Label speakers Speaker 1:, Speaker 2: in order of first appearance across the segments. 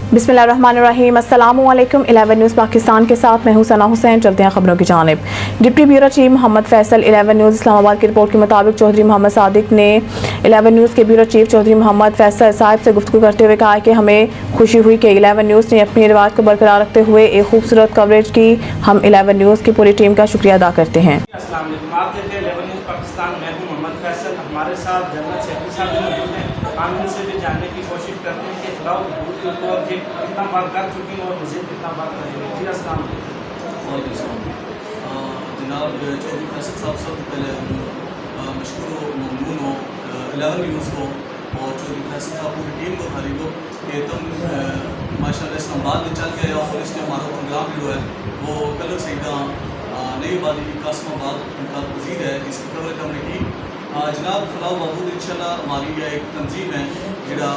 Speaker 1: बिस्मिल्लाहिर्रहमानिर्रहीम। अस्सलामुअलैकुम। 11 न्यूज़ पाकिस्तान के साथ मैं हूं सना हुसैन। चलते हैं खबरों की जानिब। Deputy bureau chief Mohammad Faisal 11 news Islamabad की रिपोर्ट के मुताबिक चौधरी मोहम्मद सादिक ने 11 न्यूज़ के ब्यूरो चीफ चौधरी मोहम्मद फैसल साहब से गुफ्तगू करते हुए कहा कि हमें खुशी हुई कि 11 न्यूज़ ने अपनी रिवाज को बरकरार रखते हुए एक खूबसूरत कवरेज की। हम 11 न्यूज़ की पूरी टीम का शुक्रिया अदा करते हैं।
Speaker 2: आप देख रहे हैं 11 न्यूज़ पाकिस्तान। मैं हूं मोहम्मद फैसल। हमारे साथ जनरल सेक्रेटरी साहब भी मौजूद हैं। हम इनसे भी जानने की कोशिश करते हैं कि खिलाफ को ये कितना बार कर चुके हैं और मज़ीद कितना बार करेंगे। जी अस्सलाम वालेकुम।
Speaker 3: जनाब चौधरी फैसल साहब, सबसे पहले मशकूर ममनून हो 11 न्यूज़ को और चौधरी फैसल साहब पूरी टीम को खरीदो कि तुम माशाल्लाह इस्लामाबाद में चल गए और इसने हमारा प्रोग्राम जो है वो कलर सईदा नई वाली कासमाबाद का वजीर है, इसकी कवरेज हमने की। जनाब फलाह महबूद इंशाल्लाह हमारी यह एक तंजीम है जिड़ा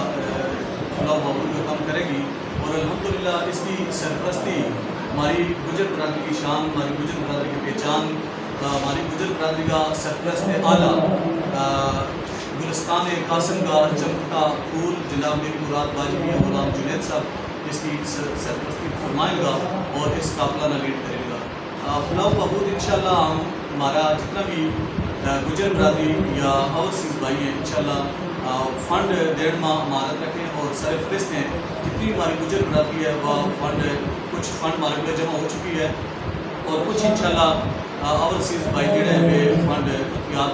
Speaker 3: फलाह महबूद का काम करेगी और अल्हम्दुलिल्लाह इसकी सरपरस्ती हमारी गुजर बरादरी की शान, हमारी गुजर बरादरी की पहचान, हमारी गुजर बरादरी का सरपरस्त आला गुलिस्तान कासिम का चमकता फूल जनाब मेरी मुराद वाजबी गुलाम जुनैद साहब इसकी सरपरस्ती फरमाएगा और इस काफिला लीड करेगा। फलाह महबूद इंशाल्लाह हम हमारा जितना भी गुजर बरादरी या ओवरसीज़ भाई हैं इंशाल्लाह फ़ंड 1.5 माह महारत रखें और सरफरिस्त हैं। जितनी हमारी गुजर बरादरी है वह फ़ंड कुछ फ़ंड हमारे पे जमा हो चुकी है और कुछ इंशाल्लाह ओवरसीज़ भाई जोड़े वे फ़ंड याद